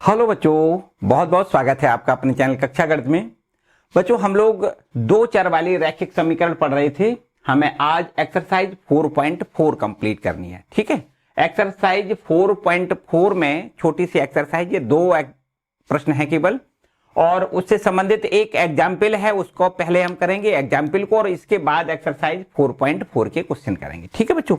Hello बच्चों, बहुत बहुत स्वागत है आपका अपने चैनल कक्षा गणित में। बच्चों, हम लोग दो चर वाली रैखिक समीकरण पढ़ रहे थे। हमें आज एक्सरसाइज 4.4 कंप्लीट करनी है। ठीक है, एक्सरसाइज 4.4 में छोटी सी एक्सरसाइज, ये दो प्रश्न है केवल, और उससे संबंधित एक एग्जाम्पल है, उसको पहले हम करेंगे एग्जाम्पल को, और इसके बाद एक्सरसाइज 4.4 के क्वेश्चन करेंगे। ठीक है बच्चों,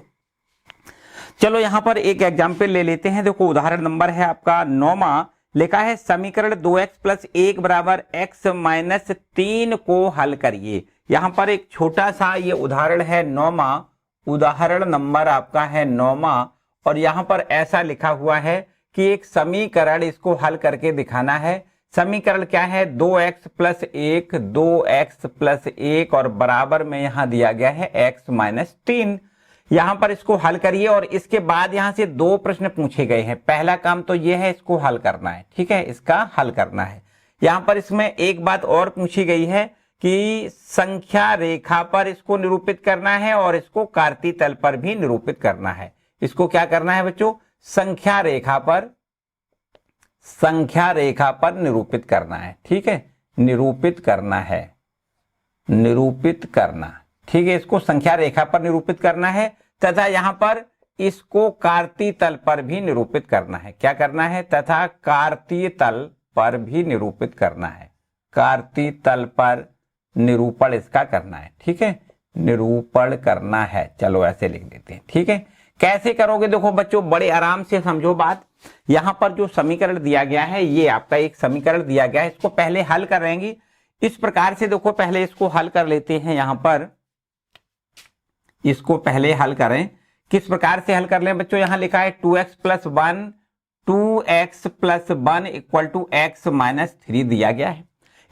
चलो यहां पर एक एग्जाम्पल ले लेते हैं। देखो, उदाहरण नंबर है आपका 9वां, लिखा है समीकरण 2x + 1 बराबर x - 3 को हल करिए। यहां पर एक छोटा सा ये उदाहरण है 9वां, उदाहरण नंबर आपका है 9वां, और यहां पर ऐसा लिखा हुआ है कि एक समीकरण, इसको हल करके दिखाना है। समीकरण क्या है? 2x + 1, 2x + 1 और बराबर में यहां दिया गया है x - 3। यहां पर इसको हल करिए, और इसके बाद यहां से दो प्रश्न पूछे गए हैं। पहला काम तो यह है, इसको हल करना है। ठीक है, इसका हल करना है। यहां पर इसमें एक बात और पूछी गई है कि संख्या रेखा पर इसको निरूपित करना है, और इसको कार्तीय तल पर भी निरूपित करना है। इसको क्या करना है बच्चों? संख्या रेखा पर निरूपित करना है। ठीक है, निरूपित करना है, निरूपित करना। ठीक है, इसको संख्या रेखा पर निरूपित करना है, तथा यहां पर इसको कार्तीय तल पर भी निरूपित करना है। क्या करना है? तथा कार्तीय तल पर भी निरूपित करना है। कार्तीय तल पर निरूपण इसका करना है। ठीक है, निरूपण करना है। चलो ऐसे लिख देते हैं। ठीक है, कैसे करोगे? देखो बच्चों, बड़े आराम से समझो बात। यहां पर जो समीकरण दिया गया है, ये आपका एक समीकरण दिया गया है, इसको पहले हल करेंगे इस प्रकार से। देखो, पहले इसको हल कर लेते हैं। यहां पर इसको पहले हल करें। किस प्रकार से हल कर लें बच्चों? यहां लिखा है 2x + 1, 2x + 1 = x - 3 दिया गया है।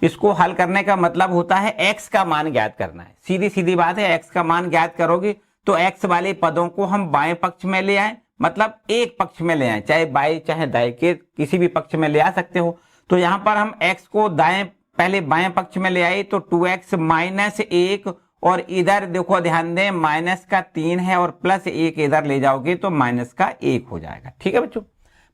इसको हल करने का मतलब होता है x का मान ज्ञात करना है। सीधी सीधी बात है, x का मान ज्ञात करोगे तो x वाले पदों को हम बाएं पक्ष में ले आए, मतलब एक पक्ष में ले आए, चाहे बाएं चाहे दाएं के किसी भी पक्ष में ले आ सकते हो। तो यहां पर हम x को पहले बाएं पक्ष में ले आए, तो 2x - 1, और इधर देखो ध्यान दें, -3 है, और +1 इधर ले जाओगे तो -1 हो जाएगा। ठीक है बच्चों,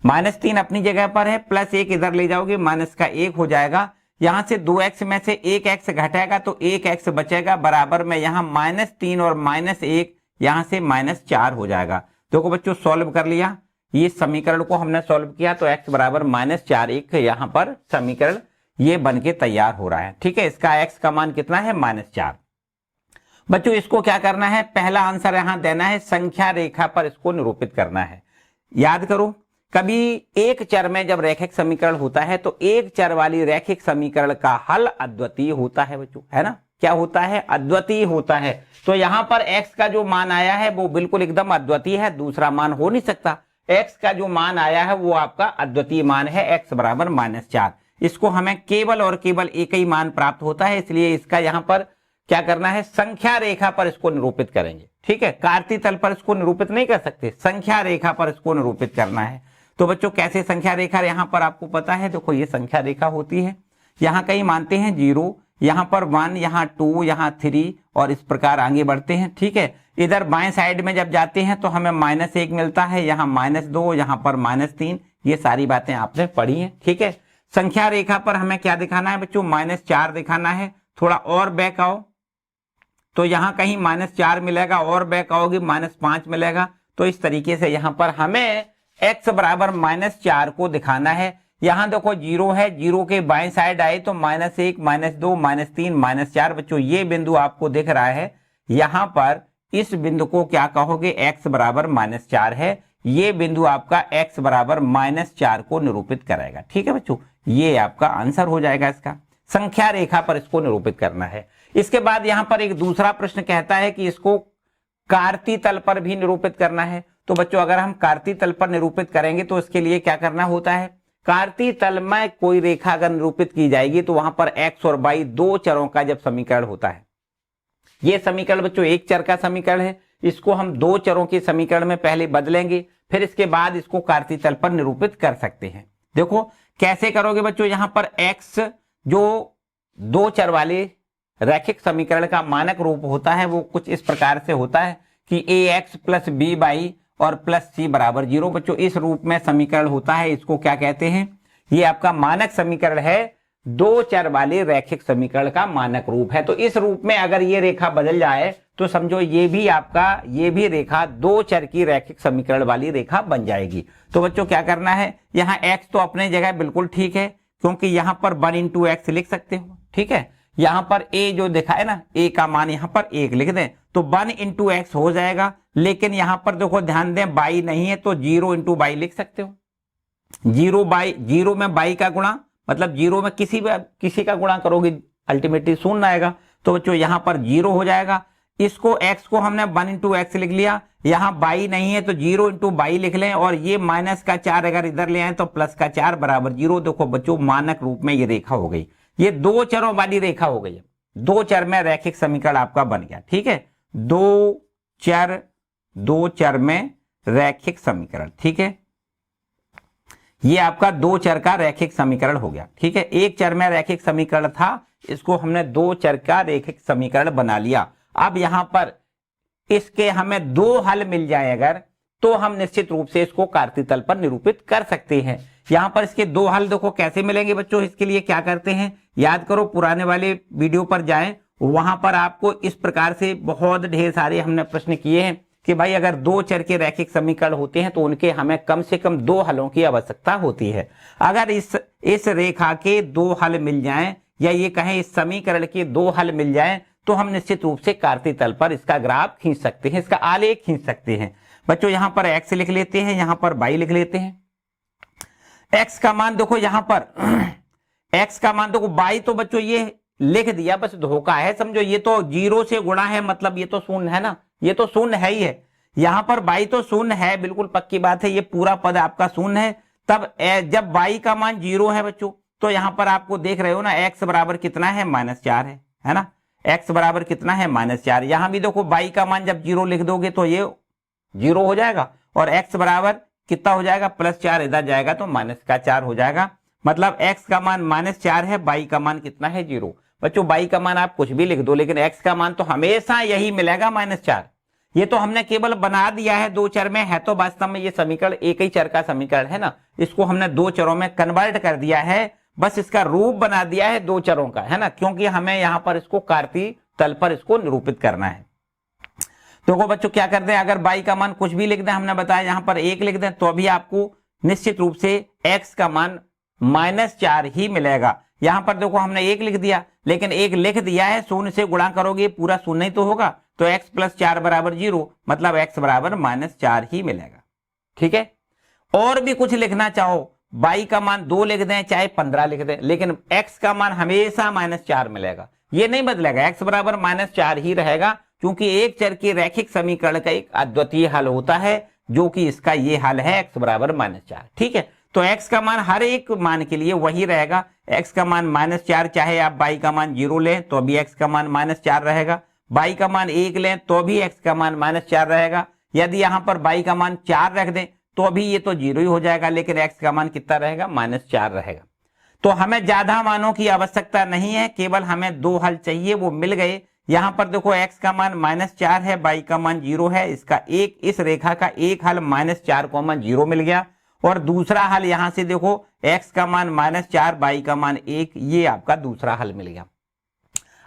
-3 अपनी जगह पर है, +1 इधर ले जाओगे -1 हो जाएगा। यहां से 2x में से 1x घटेगा तो 1x बचेगा, बराबर में यहां -3 और -1, यहां से -4 हो जाएगा। देखो बच्चों, सॉल्व कर लिया, ये समीकरण को हमने सॉल्व किया, तो x बराबर -4, एक यहां पर समीकरण ये बन के तैयार हो रहा है। ठीक है, इसका x का मान कितना है? -4। बच्चों, इसको क्या करना है? पहला आंसर यहां देना है, संख्या रेखा पर इसको निरूपित करना है। याद करो, कभी एक चर में जब रैखिक समीकरण होता है तो एक चर वाली रैखिक समीकरण का हल अद्वितीय होता है बच्चों, है ना? क्या होता है? अद्वितीय होता है। तो यहां पर x का जो मान आया है वो बिल्कुल एकदम अद्वितीय है, दूसरा मान हो नहीं सकता। x का जो मान आया है वो आपका अद्वितीय मान है, x बराबर -4। इसको हमें केवल और केवल एक ही मान प्राप्त होता है, इसलिए इसका यहां पर क्या करना है? संख्या रेखा पर इसको निरूपित करेंगे। ठीक है, कार्तीय तल पर इसको निरूपित नहीं कर सकते, संख्या रेखा पर इसको निरूपित करना है। तो बच्चों, कैसे संख्या रेखा? यहां पर आपको पता है, देखो ये संख्या रेखा होती है। यहां कहीं मानते हैं 0, यहां पर 1, यहां 2, यहां 3, और इस प्रकार आगे बढ़ते हैं। ठीक है, इधर बाएं साइड में जब जाते हैं तो हमें -1 मिलता है, यहां -2, यहां पर -3। ये सारी बातें आपने पढ़ी हैं। ठीक है, संख्या रेखा पर हमें क्या दिखाना है बच्चों? -4 दिखाना है। थोड़ा और बैक आओ तो यहां कहीं -4 मिलेगा, और बैक आओगे -5 मिलेगा। तो इस तरीके से यहां पर हमें x बराबर -4 को दिखाना है। यहां देखो 0 है, 0 के बाएं साइड आए तो -1, -2, -3, -4। बच्चों, ये बिंदु आपको दिख रहा है, यहां पर इस बिंदु को क्या कहोगे? x बराबर -4 है। ये बिंदु आपका x बराबर -4 को निरूपित करेगा। ठीक है बच्चों, ये आपका आंसर हो जाएगा। इसका संख्या रेखा पर इसको निरूपित करना है। इसके बाद यहां पर एक दूसरा प्रश्न कहता है कि इसको कार्तीय तल पर भी निरूपित करना है। तो बच्चों, अगर हम कार्तीय तल पर निरूपित करेंगे तो इसके लिए क्या करना होता है? कार्तीय तल में कोई रेखा अगर निरूपित की जाएगी तो वहां पर x और y दो चरों का जब समीकरण होता है, ये समीकरण बच्चों एक चर का समीकरण है, इसको हम दो चरों के समीकरण में पहले बदलेंगे, फिर इसके बाद इसको कार्तीय तल पर निरूपित कर सकते हैं। देखो कैसे करोगे बच्चों? यहां पर x जो दो चर वाले रैखिक समीकरण का मानक रूप होता है वो कुछ इस प्रकार से होता है कि ax + by और +c = 0। बच्चों, इस रूप में समीकरण होता है, इसको क्या कहते हैं? ये आपका मानक समीकरण है, दो चर वाले रैखिक समीकरण का मानक रूप है। तो इस रूप में अगर ये रेखा बदल जाए तो समझो ये भी रेखा दो चर की रैखिक समीकरण वाली रेखा बन जाएगी। तो बच्चों क्या करना है, यहाँ x तो अपने जगह बिल्कुल ठीक है, क्योंकि यहाँ पर 1 इंटू एक्स लिख सकते हो, ठीक है। यहाँ पर a जो देखा है ना, a का मान यहाँ पर 1 लिख दें तो 1 इंटू एक्स हो जाएगा। लेकिन यहाँ पर देखो ध्यान दें, बाई नहीं है तो 0 इंटू बाई लिख सकते हो। 0 में बाई का गुणा, मतलब 0 में किसी का गुणा करोगे अल्टीमेटली शून्य आएगा। तो बच्चों यहाँ पर 0 हो जाएगा। इसको x को हमने 1 इंटू एक्स लिख लिया, यहाँ बाई नहीं है तो 0 इंटू बाई लिख लें, और ये माइनस का 4 अगर इधर ले आए तो प्लस का 4 बराबर 0। देखो बच्चों मानक रूप में ये रेखा हो गई, ये दो चरों वाली रेखा हो गई है, दो चर में रैखिक समीकरण आपका बन गया, ठीक है। दो चर में रैखिक समीकरण, ठीक है। ये आपका दो चर का रैखिक समीकरण हो गया, ठीक है। एक चर में रैखिक समीकरण था, इसको हमने दो चर का रैखिक समीकरण बना लिया। अब यहां पर इसके हमें दो हल मिल जाए अगर, तो हम निश्चित रूप से इसको कार्तीय तल पर निरूपित कर सकते हैं। यहां पर इसके दो हल देखो कैसे मिलेंगे बच्चों। इसके लिए क्या करते हैं, याद करो, पुराने वाले वीडियो पर जाएं, वहां पर आपको इस प्रकार से बहुत ढेर सारे हमने प्रश्न किए हैं कि भाई अगर दो चर के रैखिक समीकरण होते हैं तो उनके हमें कम से कम दो हलों की आवश्यकता होती है। अगर इस रेखा के दो हल मिल जाएं, या ये कहें इस समीकरण के दो हल मिल जाएं, तो हम निश्चित रूप से कार्तीय तल पर इसका ग्राफ खींच सकते हैं, इसका आलेख खींच सकते हैं। बच्चों यहां पर x लिख लेते हैं, यहां पर y लिख लेते हैं। x का मान देखो, यहां पर x का मान देखो, y तो बच्चों ये लिख दिया, बस धोखा है, समझो। ये तो 0 से गुणा है, मतलब ये तो शून्य है ना, ये तो शून्य है ही है। यहां पर y तो शून्य है, बिल्कुल पक्की बात है, ये पूरा पद आपका शून्य है। तब जब y का मान 0 है बच्चों, तो यहां पर आपको देख रहे हो ना, x बराबर कितना है, -4 है ना। x बराबर कितना है, -4। यहां भी देखो y का मान जब 0 लिख दोगे तो ये 0 हो जाएगा, और x बराबर कितना हो जाएगा, +4 इधर जाएगा तो -4 हो जाएगा। मतलब x का मान -4 है, y का मान कितना है, 0। बच्चों y का मान आप कुछ भी लिख दो, लेकिन x का मान तो हमेशा यही मिलेगा, -4। ये तो हमने केवल बना दिया है, दो चर में है, तो वास्तव में ये समीकरण एक ही चर का समीकरण है ना। इसको हमने दो चरों में कन्वर्ट कर दिया है, बस इसका रूप बना दिया है दो चरों का, है ना, क्योंकि हमें यहां पर इसको कार्तीय तल पर इसको निरूपित करना है। तो बच्चों क्या करते हैं, अगर y का मान कुछ भी लिख दें, हमने बताया यहां पर 1 लिख दें, तो अभी आपको निश्चित रूप से x का मान -4 ही मिलेगा। यहां पर देखो हमने 1 लिख दिया, लेकिन 1 लिख दिया है, शून्य से गुणा करोगे पूरा शून्य ही तो होगा, तो x + 4 बराबर 0, मतलब x बराबर -4 ही मिलेगा, ठीक है। और भी कुछ लिखना चाहो, y का मान 2 लिख दें, चाहे 15 लिख दें, लेकिन x का मान हमेशा -4 मिलेगा, ये नहीं बदलेगा, x बराबर -4 ही रहेगा, क्योंकि एक चर के रैखिक समीकरण का एक अद्वितीय हल होता है, जो कि इसका ये हल है, x बराबर -4, ठीक है। तो x का मान हर एक मान के लिए वही रहेगा, x का मान -4, चाहे आप y का मान 0 लें तो भी x का मान -4 रहेगा, y का मान 1 लें तो भी x का मान -4 रहेगा। यदि यहां पर y का मान 4 रख दें तो भी ये तो 0 ही हो जाएगा, लेकिन x का मान कितना रहेगा, -4 रहेगा। तो हमें ज्यादा मानों की आवश्यकता नहीं है, केवल हमें दो हल चाहिए, वो मिल गए। यहां पर देखो x का मान -4 है, y का मान 0 है, इसका इस रेखा का एक हल -4, 0 मिल गया, और दूसरा हल यहां से देखो x का मान -4, y का मान 1, ये आपका दूसरा हल मिल गया।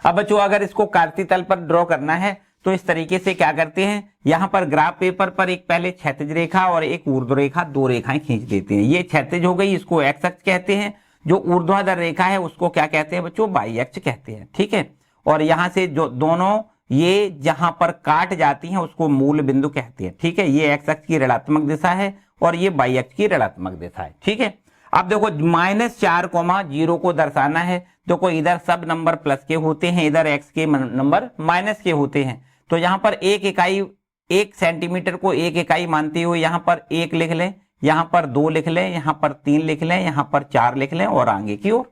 अब बच्चों अगर इसको कार्तीय तल पर ड्रॉ करना है तो इस तरीके से क्या करते हैं, यहां पर ग्राफ पेपर पर एक पहले क्षैतिज रेखा और एक ऊर्ध्व रेखा, दो रेखाएं खींच देते हैं। ये क्षैतिज हो गई, इसको x अक्ष कहते हैं, जो ऊर्ध्वाधर रेखा है उसको क्या कहते हैं बच्चों, y अक्ष कहते हैं, ठीक है। और यहां से जो दोनों ये जहां पर काट जाती हैं उसको मूल बिंदु कहते हैं, ठीक है। ये x अक्ष की ऋणात्मक दिशा है और ये y अक्ष की ऋणात्मक दिशा है, ठीक है। अब देखो -4, 0 को दर्शाना है, देखो इधर सब नंबर प्लस के होते हैं, इधर x के नंबर माइनस के होते हैं। तो यहाँ पर एक इकाई, 1 सेंटीमीटर को 1 इकाई मानते हुए यहाँ पर 1 लिख लें, यहाँ पर 2 लिख लें, यहाँ पर 3 लिख लें, यहाँ पर 4 लिख लें, और आगे की ओर,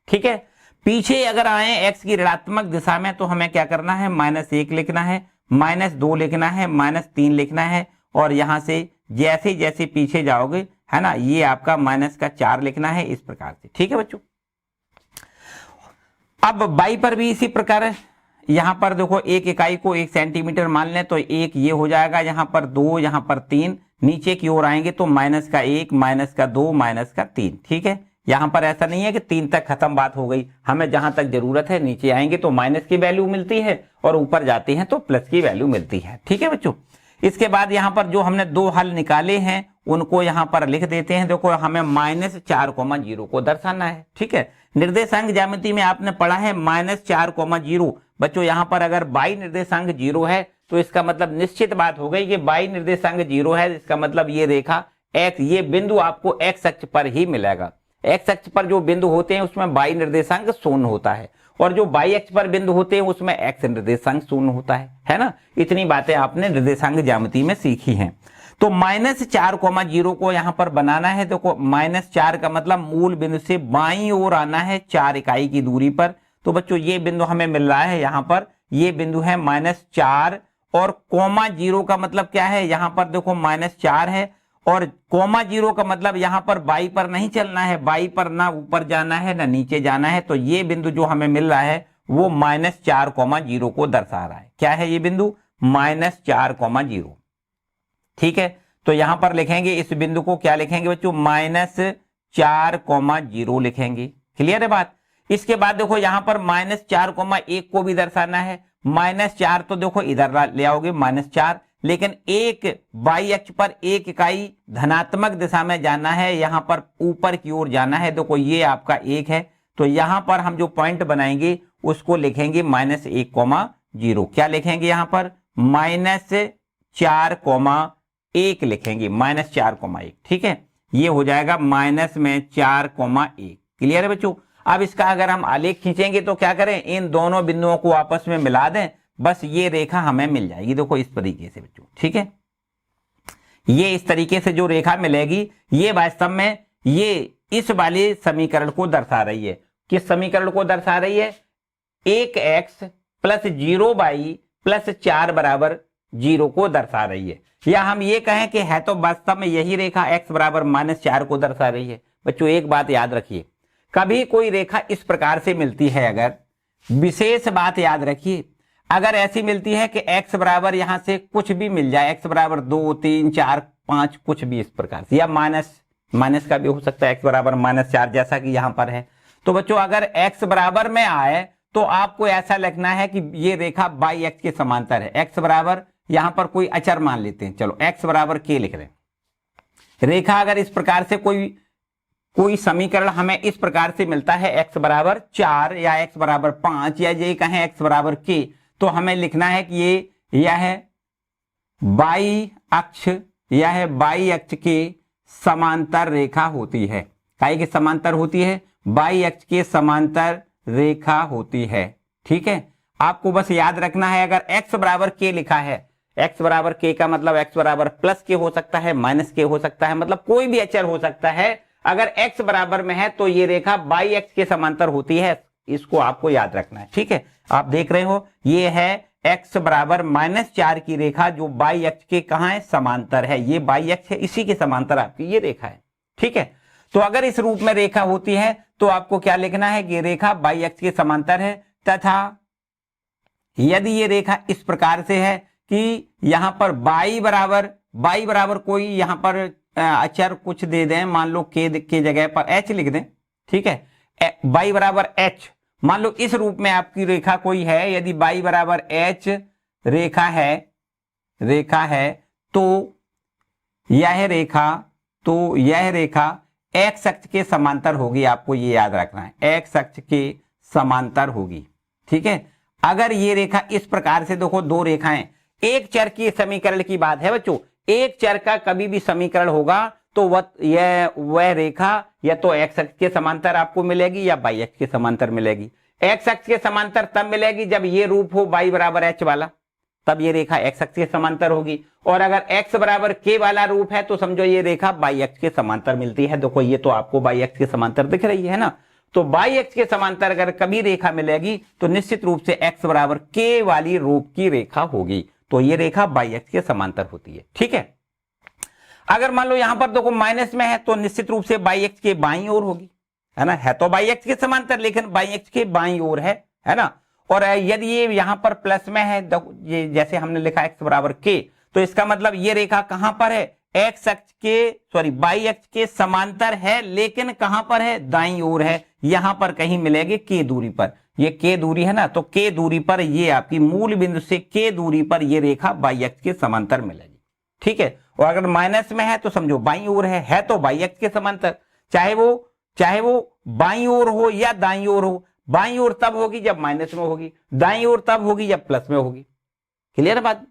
ठीक है। पीछे अगर आए x की ऋणात्मक दिशा में तो हमें क्या करना है, -1 लिखना है, -2 लिखना है, -3 लिखना है, और यहां से जैसे जैसे पीछे जाओगे, है ना, ये आपका -4 लिखना है, इस प्रकार से, ठीक है बच्चों। अब y पर भी इसी प्रकार है, यहां पर देखो एक इकाई को 1 सेंटीमीटर मान लें तो 1 ये हो जाएगा, यहां पर 2, यहां पर 3, नीचे की ओर आएंगे तो -1, -2, -3, ठीक है। यहां पर ऐसा नहीं है कि 3 तक खत्म बात हो गई, हमें जहां तक जरूरत है नीचे आएंगे तो माइनस की वैल्यू मिलती है और ऊपर जाते हैं तो प्लस की वैल्यू मिलती है। ठीक है बच्चों, इसके बाद यहां पर जो हमने 2 हल निकाले हैं उनको यहां पर लिख देते हैं। देखो हमें -4,0 को दर्शाना है। ठीक है, निर्देशांक ज्यामिति में आपने पढ़ा है -4,0। बच्चों यहां पर अगर बाई निर्देशांक 0 है तो इसका मतलब निश्चित बात हो गई कि बाई निर्देशांक 0 है, इसका मतलब ये रेखा एक्स, ये बिंदु आपको एक्स अक्ष पर ही मिलेगा। एक्स अक्ष पर जो बिंदु होते हैं उसमें बाई निर्देशांक शून्य होता है और जो बाई अक्ष पर बिंदु होते हैं उसमें एक्स निर्देशांक शून्य होता है ना। इतनी बातें आपने निर्देशांक ज्यामिति में सीखी हैं। तो -4,0 को यहां पर बनाना है। देखो -4 का मतलब मूल बिंदु से बाईं ओर आना है 4 इकाई की दूरी पर। तो बच्चों ये बिंदु हमें मिल रहा है यहां पर, ये बिंदु है -4 और कोमा 0 का मतलब क्या है, यहां पर देखो -4 है और कोमा 0 का मतलब यहां पर बाई पर नहीं चलना है, बाई पर ना ऊपर जाना है ना नीचे जाना है। तो ये बिंदु जो हमें मिल रहा है वो -4,0 को दर्शा रहा है। क्या है ये बिंदु, -4,0। ठीक है, तो यहां पर लिखेंगे इस बिंदु को, क्या लिखेंगे बच्चों, -4,0 लिखेंगे। क्लियर है बात। इसके बाद देखो यहां पर -4,1 को भी दर्शाना है। -4 तो देखो इधर ले आओगे -4, लेकिन एक बाई अक्ष पर 1 इकाई धनात्मक दिशा में जाना है, यहां पर ऊपर की ओर जाना है। देखो ये आपका 1 है, तो यहां पर हम जो पॉइंट बनाएंगे उसको लिखेंगे -1,0। क्या लिखेंगे यहां पर, -4,1 लिखेंगे, -4,1। ठीक है, ये हो जाएगा -4,1। क्लियर है बच्चों। अब इसका अगर हम आलेख खींचेंगे तो क्या करें, इन दोनों बिंदुओं को आपस में मिला दें, बस ये रेखा हमें मिल जाएगी। देखो इस तरीके से बच्चों। ठीक है, ये इस तरीके से जो रेखा मिलेगी ये वास्तव में ये इस वाले समीकरण को दर्शा रही है। किस समीकरण को दर्शा रही है, 1x + 0y + 4 = 0 को दर्शा रही है। या हम ये कहें कि है तो वास्तव में यही रेखा x = -4 को दर्शा रही है। बच्चों एक बात याद रखिए, कभी कोई रेखा इस प्रकार से मिलती है, अगर विशेष बात याद रखिए, अगर ऐसी मिलती है कि x बराबर यहां से कुछ भी मिल जाए, x बराबर 2, 3, 4, 5, कुछ भी इस प्रकार से, या माइनस का भी हो सकता है, x बराबर -4 जैसा कि यहां पर है। तो बच्चों अगर x बराबर में आए तो आपको ऐसा लिखना है कि ये रेखा बाई एक्स के समांतर है। x बराबर यहां पर कोई अचर मान लेते हैं, चलो x बराबर k लिख रहे हैं। रेखा अगर इस प्रकार से कोई समीकरण हमें इस प्रकार से मिलता है, x बराबर 4 या x बराबर 5 या ये कहें x बराबर k, तो हमें लिखना है कि यह बाई अक्ष के समांतर रेखा होती है। काहे के समांतर होती है, बाई अक्ष के समांतर रेखा होती है। ठीक है, आपको बस याद रखना है, अगर x बराबर k लिखा है, x बराबर k का मतलब x बराबर +k हो सकता है, -k हो सकता है, मतलब कोई भी अचर हो सकता है। अगर x बराबर में है तो ये रेखा बाई अक्ष के समांतर होती है, इसको आपको याद रखना है। ठीक है, आप देख रहे हो ये है x बराबर -4 की रेखा जो बाई अक्ष के कहां है, समांतर है। ये बाई अक्ष है, इसी के समांतर आपकी ये रेखा है। ठीक है, तो अगर इस रूप में रेखा होती है तो आपको क्या लिखना है कि रेखा बाई अक्ष के समांतर है, तथा यदि ये रेखा इस प्रकार से है कि यहां पर बाई बराबर कोई यहां पर अचर कुछ दे दें, मान लो k की जगह पर h लिख दें। ठीक है, बाई बराबर h, मान लो इस रूप में आपकी रेखा कोई है, यदि बाई बराबर h रेखा है तो यह रेखा x अक्ष के समांतर होगी। आपको ये याद रखना है, x अक्ष के समांतर होगी। ठीक है, अगर ये रेखा इस प्रकार से, देखो दो रेखाएं, एक चर की समीकरण की बात है बच्चों, एक चर का कभी भी समीकरण होगा तो वह रेखा या तो x अक्ष के समांतर आपको मिलेगी या बाई अक्ष के समांतर मिलेगी। x अक्ष के समांतर तब मिलेगी जब ये रूप हो बाई बराबर h वाला, तब ये रेखा x अक्ष के समांतर होगी। और अगर x बराबर k वाला रूप है तो समझो ये रेखा बाई अक्ष के समांतर मिलती है। देखो ये तो आपको बाई अक्ष के समांतर दिख रही है ना, तो बाई अक्ष के समांतर अगर कभी रेखा मिलेगी तो निश्चित रूप से x बराबर k वाली रूप की रेखा होगी, तो ये रेखा बाई अक्ष के समांतर होती है। ठीक है, अगर मान लो यहां पर देखो माइनस में है तो निश्चित रूप से बाई अक्ष के बाईं ओर होगी, है ना, है तो बाई अक्ष के समांतर लेकिन बाई अक्ष के बाईं ओर है ना। और यदि ये यहां पर प्लस में है, ये जैसे हमने लिखा x बराबर k, तो इसका मतलब ये रेखा कहां पर है, एक्स अक्ष के वाई अक्ष के समांतर है, लेकिन कहां पर है, दाईं ओर है, यहां पर कहीं मिलेगी के दूरी पर। ये के दूरी है ना, तो के दूरी पर ये आपकी मूल बिंदु से के दूरी पर ये रेखा वाई अक्ष के समांतर मिलेगी। ठीक है, और अगर माइनस में है तो समझो बाईं ओर है तो वाई अक्ष के समांतर, चाहे वो बाईं ओर हो या दाईं ओर हो। बाईं ओर तब होगी जब माइनस में होगी, दाईं ओर तब होगी जब प्लस में होगी। क्लियर बात?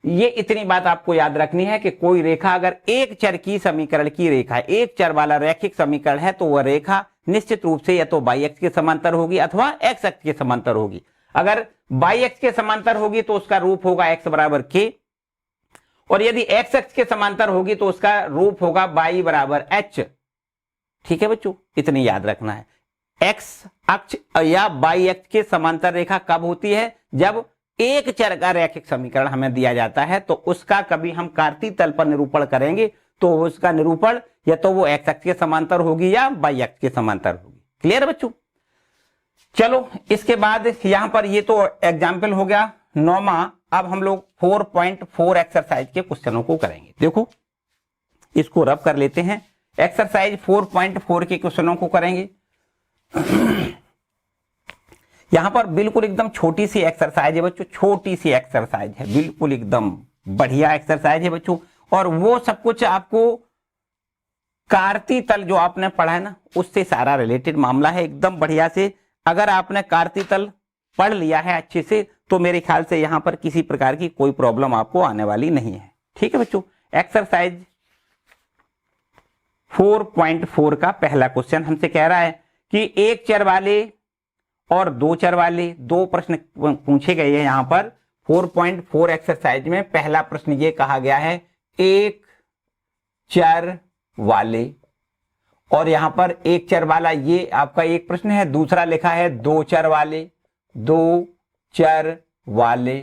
ये इतनी बात आपको याद रखनी है कि कोई रेखा अगर एक चर की समीकरण की रेखा है, एक चर वाला रैखिक समीकरण है, तो वह रेखा निश्चित रूप से या तो वाई अक्ष के समांतर होगी अथवा एक्स अक्ष के समांतर होगी। अगर वाई अक्ष के समांतर होगी तो उसका रूप होगा एक्स बराबर के, और यदि एक्स अक्ष के समांतर होगी तो उसका रूप होगा वाई बराबर एच। ठीक है बच्चों, इतनी याद रखना है। एक्स अक्ष या वाई अक्ष के समांतर रेखा कब होती है, जब एक चर का रैखिक समीकरण हमें दिया जाता है, तो उसका कभी हम कार्तीय तल पर निरूपण करेंगे तो उसका निरूपण या तो वो एक्स अक्ष के समांतर होगी या वाई अक्ष के समांतर होगी। क्लियर बच्चों? चलो इसके बाद यहां पर ये तो एग्जाम्पल हो गया 9वां। अब हम लोग 4.4 एक्सरसाइज के क्वेश्चनों को करेंगे। देखो इसको रब कर लेते हैं। एक्सरसाइज 4.4 के क्वेश्चनों को करेंगे। यहां पर बिल्कुल एकदम छोटी सी एक्सरसाइज है बच्चों, छोटी सी एक्सरसाइज है, बिल्कुल एकदम बढ़िया एक्सरसाइज है बच्चों। और वो सब कुछ आपको कार्तीय तल जो आपने पढ़ा है ना, उससे सारा रिलेटेड मामला है, एकदम बढ़िया से। अगर आपने कार्तीय तल पढ़ लिया है अच्छे से तो मेरे ख्याल से यहां पर किसी प्रकार की कोई प्रॉब्लम आपको आने वाली नहीं है। ठीक है बच्चों, एक्सरसाइज 4.4 का पहला क्वेश्चन हमसे कह रहा है कि एक चर वाले और दो चर वाले दो प्रश्न पूछे गए हैं। यहां पर 4.4 एक्सरसाइज में पहला प्रश्न ये कहा गया है एक चर वाले, और यहां पर एक चर वाला ये आपका एक प्रश्न है। दूसरा लिखा है दो चर वाले, दो चर वाले।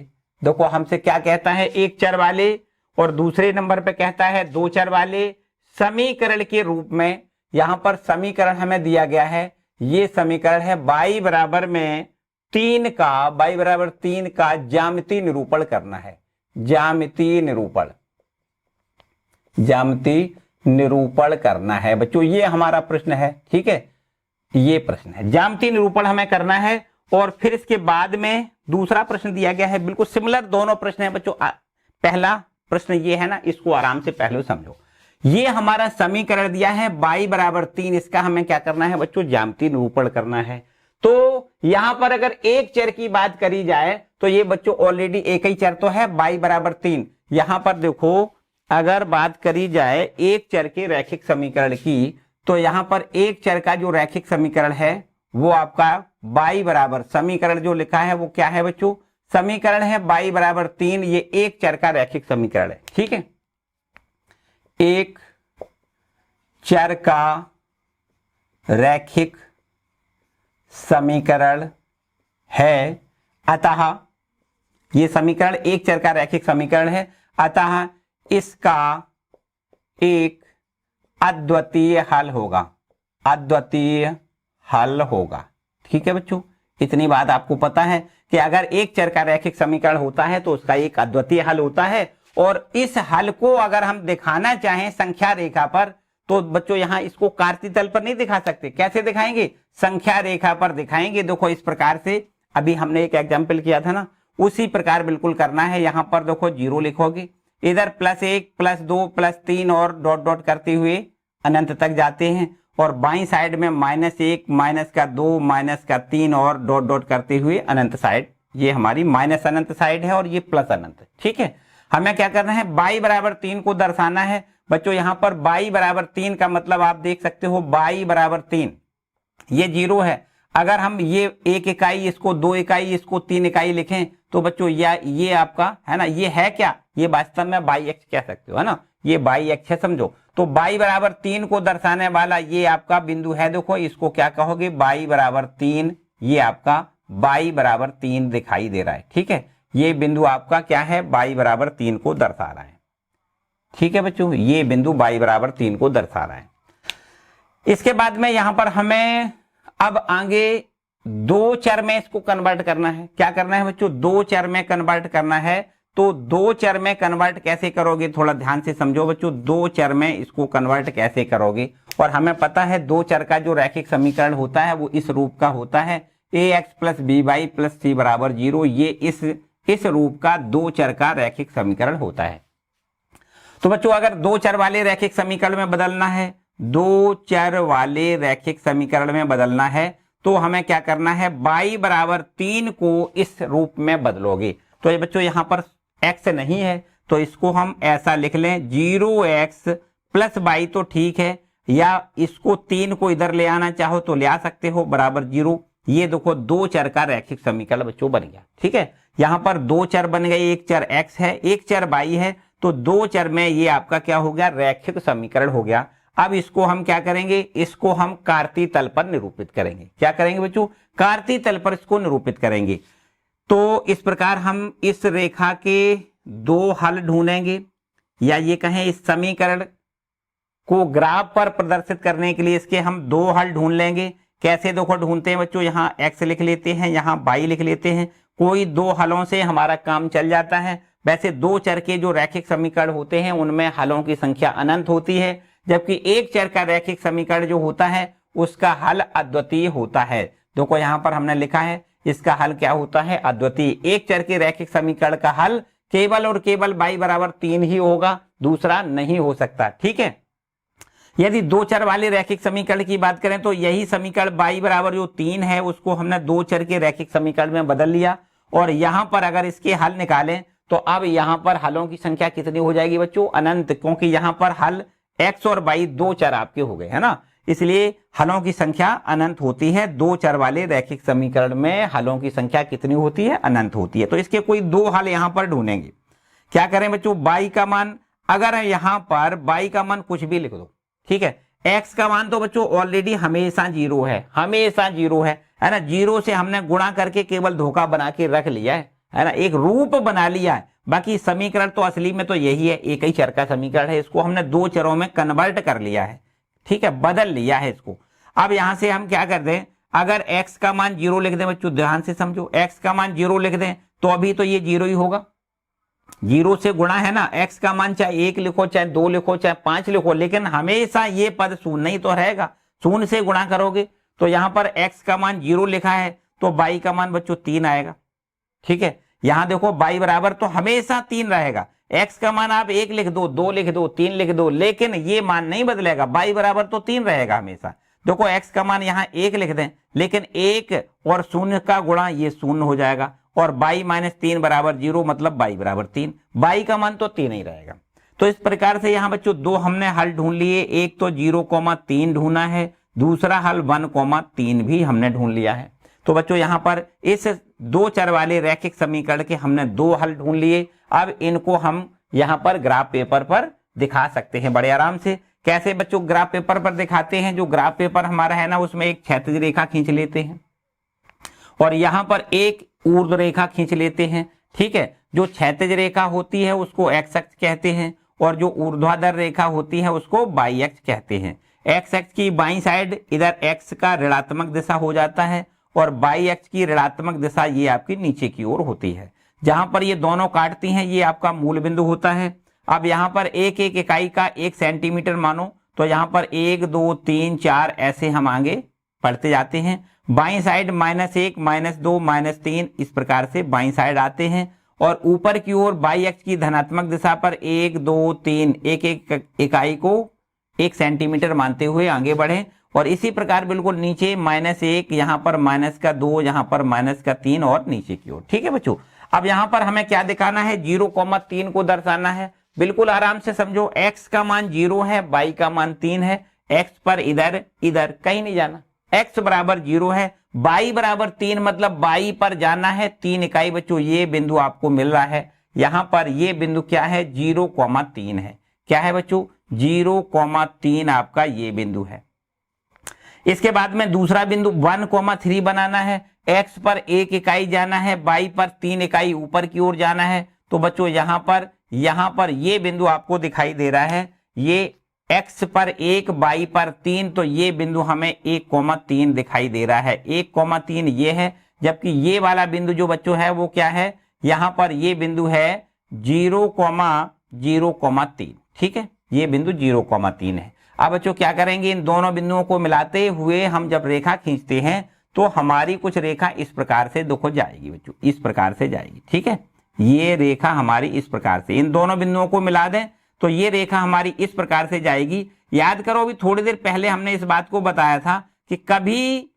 देखो हमसे क्या कहता है, एक चर वाले, और दूसरे नंबर पे कहता है दो चर वाले। समीकरण के रूप में यहां पर समीकरण हमें दिया गया है, ये समीकरण है y बराबर में 3 का ज्यामितीय निरूपण करना है। ज्यामितीय निरूपण करना है बच्चों, ये हमारा प्रश्न है। ठीक है, ये प्रश्न है, ज्यामितीय निरूपण हमें करना है। और फिर इसके बाद में दूसरा प्रश्न दिया गया है, बिल्कुल सिमिलर दोनों प्रश्न है बच्चों। पहला प्रश्न ये है ना, इसको आराम से पहले समझो। ये हमारा समीकरण दिया है y बराबर 3, इसका हमें क्या करना है बच्चों, ज्यामितीय निरूपण करना है। तो यहां पर अगर एक चर की बात करी जाए तो ये बच्चों ऑलरेडी एक ही चर तो है, y बराबर 3। यहां पर देखो अगर बात करी जाए एक चर के रैखिक समीकरण की, तो यहां पर एक चर का जो रैखिक समीकरण है वो आपका y बराबर, समीकरण जो लिखा है वो क्या है बच्चों, समीकरण है y बराबर 3। ये एक चर का रैखिक समीकरण है। ठीक है, एक चर का रैखिक समीकरण है, अतः ये समीकरण एक चर का रैखिक समीकरण है, अतः इसका एक अद्वितीय हल होगा, अद्वितीय हल होगा। ठीक है बच्चों, इतनी बात आपको पता है कि अगर एक चर का रैखिक समीकरण होता है तो उसका एक अद्वितीय हल होता है। और इस हल को अगर हम दिखाना चाहें संख्या रेखा पर, तो बच्चों यहां इसको कार्तीय तल पर नहीं दिखा सकते। कैसे दिखाएंगे, संख्या रेखा पर दिखाएंगे। देखो इस प्रकार से, अभी हमने एक एग्जाम्पल किया था ना, उसी प्रकार बिल्कुल करना है। यहां पर देखो 0 लिखोगे, इधर +1 +2 +3 और डॉट डॉट करते हुए अनंत तक जाते हैं, और बाईं साइड में -1 -2 -3 और डॉट डॉट करते हुए अनंत साइड, ये हमारी माइनस अनंत साइड है और ये प्लस अनंत। ठीक है, हमें क्या करना है, y बराबर 3 को दर्शाना है बच्चों। यहां पर y बराबर 3 का मतलब आप देख सकते हो, y बराबर 3, ये 0 है। अगर हम ये 1 इकाई, इसको 2 इकाई, इसको 3 इकाई लिखें तो बच्चों ये आपका है ना, ये है क्या, ये वास्तव में y अक्ष कह सकते हो, है ना, ये y अक्ष है समझो। तो y बराबर 3 को दर्शाने वाला ये आपका बिंदु है। देखो इसको क्या कहोगे, y बराबर 3, ये आपका y बराबर 3 दिखाई दे रहा है। ठीक है, ये बिंदु आपका क्या है, y बराबर 3 को दर्शा रहा है। ठीक है बच्चों, ये बिंदु y बराबर 3 को दर्शा रहा है। इसके बाद में यहां पर हमें अब आगे दो चर में इसको कन्वर्ट करना है। क्या करना है बच्चों, दो चर में कन्वर्ट करना है। तो दो चर में कन्वर्ट कैसे करोगे, थोड़ा ध्यान से समझो बच्चों, दो चर में इसको कन्वर्ट कैसे करोगे। और हमें पता है दो चर का जो रैखिक समीकरण होता है वो इस रूप का होता है, ax plus B Y plus C बराबर 0। ये इस रूप का दो चर का रैखिक समीकरण होता है। तो बच्चों अगर दो चर वाले रैखिक समीकरण में बदलना है, दो चर वाले रैखिक समीकरण में बदलना है, तो हमें क्या करना है, y बराबर 3 को इस रूप में बदलोगे। तो ये बच्चों यहाँ पर x नहीं है तो इसको हम ऐसा लिख लें 0x प्लस y, तो ठीक है, या इसको 3 को इधर ले आना चाहो तो ले आ सकते हो, बराबर 0। ये देखो दो चर का रैखिक समीकरण बच्चों बन गया। ठीक है, यहाँ पर दो चर बन गए, एक चर x है एक चर y है, तो दो चर में ये आपका क्या हो गया, रैखिक समीकरण हो गया। अब इसको हम क्या करेंगे, इसको हम कार्तीय तल पर निरूपित करेंगे। क्या करेंगे बच्चों, कार्तीय तल पर इसको निरूपित करेंगे। तो इस प्रकार हम इस रेखा के दो हल ढूंढेंगे, या ये कहें इस समीकरण को ग्राफ पर प्रदर्शित करने के लिए इसके हम दो हल ढूंढ लेंगे। कैसे देखो ढूंढते हैं बच्चों, यहाँ x लिख लेते हैं, यहाँ y लिख लेते हैं, कोई दो हलों से हमारा काम चल जाता है। वैसे दो चर के जो रैखिक समीकरण होते हैं उनमें हलों की संख्या अनंत होती है, जबकि एक चर का रैखिक समीकरण जो होता है उसका हल अद्वितीय होता है। देखो यहाँ पर हमने लिखा है इसका हल क्या होता है, अद्वितीय। एक चर के रैखिक समीकरण का हल केवल और केवल y बराबर 3 ही होगा, दूसरा नहीं हो सकता। ठीक है, यदि दो चर वाले रैखिक समीकरण की बात करें तो यही समीकरण y बराबर जो 3 है उसको हमने दो चर के रैखिक समीकरण में बदल लिया, और यहां पर अगर इसके हल निकालें तो अब यहां पर हलों की संख्या कितनी हो जाएगी बच्चों, अनंत, क्योंकि यहां पर हल x और y दो चर आपके हो गए है ना, इसलिए हलों की संख्या अनंत होती है। दो चर वाले रैखिक समीकरण में हलों की संख्या कितनी होती है, अनंत होती है। तो इसके कोई दो हल यहां पर ढूंढेंगे। क्या करें बच्चों, y का मान, अगर यहां पर y का मान कुछ भी लिख दो, ठीक है, x का मान तो बच्चों ऑलरेडी हमेशा 0 है, हमेशा 0 है ना, 0 से हमने गुणा करके केवल धोखा बना के रख लिया है ना, एक रूप बना लिया है। बाकी समीकरण तो असली में तो यही है, एक ही चर का समीकरण है, इसको हमने दो चरों में कन्वर्ट कर लिया है। ठीक है, बदल लिया है इसको। अब यहां से हम क्या कर दें, अगर x का मान 0 लिख दें बच्चों, ध्यान से समझो, x का मान 0 लिख दें तो अभी तो ये 0 ही होगा, 0 से गुणा है ना, x का मान चाहे 1 लिखो चाहे 2 लिखो चाहे 5 लिखो, लेकिन हमेशा ये पद शून्य ही तो रहेगा। शून्य से गुणा करोगे तो यहां पर x का मान 0 लिखा है तो y का मान बच्चों 3 आएगा। ठीक है, यहां देखो y बराबर तो हमेशा 3 रहेगा, x का मान आप 1 लिख दो, 2 लिख दो, 3 लिख दो, लेकिन ये मान नहीं बदलेगा, y बराबर तो 3 रहेगा हमेशा। देखो x का मान यहाँ 1 लिख दें, लेकिन 1 और 0 का गुणा ये 0 हो जाएगा, और y माइनस 3 बराबर 0, मतलब y बराबर 3, y का मान तो 3 ही रहेगा। तो इस प्रकार से यहाँ बच्चों दो हमने हल ढूंढ लिए, एक तो 0,3 ढूंढना है, दूसरा हल 1,3 भी हमने ढूंढ लिया है। तो बच्चों यहाँ पर इस दो चर वाले रैखिक समीकरण के हमने दो हल ढूंढ लिए। अब इनको हम यहाँ पर ग्राफ पेपर पर दिखा सकते हैं बड़े आराम से। कैसे बच्चों ग्राफ पेपर पर दिखाते हैं, जो ग्राफ पेपर हमारा है ना उसमें एक क्षैतिज रेखा खींच लेते हैं और यहाँ पर एक ऊर्ध्व रेखा खींच लेते हैं। ठीक है, जो क्षैतिज रेखा होती है उसको x अक्ष कहते हैं और जो ऊर्ध्वाधर रेखा होती है उसको y अक्ष कहते हैं। x अक्ष की बाईं साइड इधर x का ऋणात्मक दिशा हो जाता है और y अक्ष की ऋणात्मक दिशा ये आपकी नीचे की ओर होती है। जहां पर ये दोनों काटती हैं ये आपका मूल बिंदु होता है। अब यहाँ पर एक एक इकाई का 1 सेंटीमीटर मानो, तो यहाँ पर 1 2 3 4 ऐसे हम आगे बढ़ते जाते हैं। बाईं साइड -1 -2 -3 इस प्रकार से बाईं साइड आते हैं और ऊपर की ओर y अक्ष की धनात्मक दिशा पर 1 2 3 एक एक इकाई को 1 सेंटीमीटर मानते हुए आगे बढ़े और इसी प्रकार बिल्कुल नीचे -1, यहाँ पर -2, यहाँ पर -3 और नीचे की ओर। ठीक है बच्चों, अब यहाँ पर हमें क्या दिखाना है, 0,3 को दर्शाना है। बिल्कुल आराम से समझो, x का मान 0 है, y का मान 3 है, x पर इधर इधर कहीं नहीं जाना, x बराबर 0 है, y बराबर 3 मतलब y पर जाना है 3 इकाई। बच्चों ये बिंदु आपको मिल रहा है, यहां पर ये बिंदु क्या है, 0,3 है। क्या है बच्चों, 0,3 आपका ये बिंदु है। इसके बाद में दूसरा बिंदु 1,3 बनाना है, x पर 1 इकाई जाना है, y पर 3 इकाई ऊपर की ओर जाना है। तो बच्चों यहाँ पर ये बिंदु आपको दिखाई दे रहा है, ये x पर 1 y पर 3, तो ये बिंदु हमें 1,3 दिखाई दे रहा है। 1,3 ये है, जबकि ये वाला बिंदु जो बच्चों है वो क्या है, यहाँ पर ये बिंदु है 0,0,3। ठीक है, ये बिंदु 0,3 है। अब बच्चों क्या करेंगे, इन दोनों बिंदुओं को मिलाते हुए हम जब रेखा खींचते हैं तो हमारी कुछ रेखा इस प्रकार से देखो जाएगी बच्चों, इस प्रकार से जाएगी। ठीक है, ये रेखा हमारी इस प्रकार से, इन दोनों बिंदुओं को मिला दें तो ये रेखा हमारी इस प्रकार से जाएगी। याद करो, अभी थोड़ी देर पहले हमने इस बात को बताया था कि कभी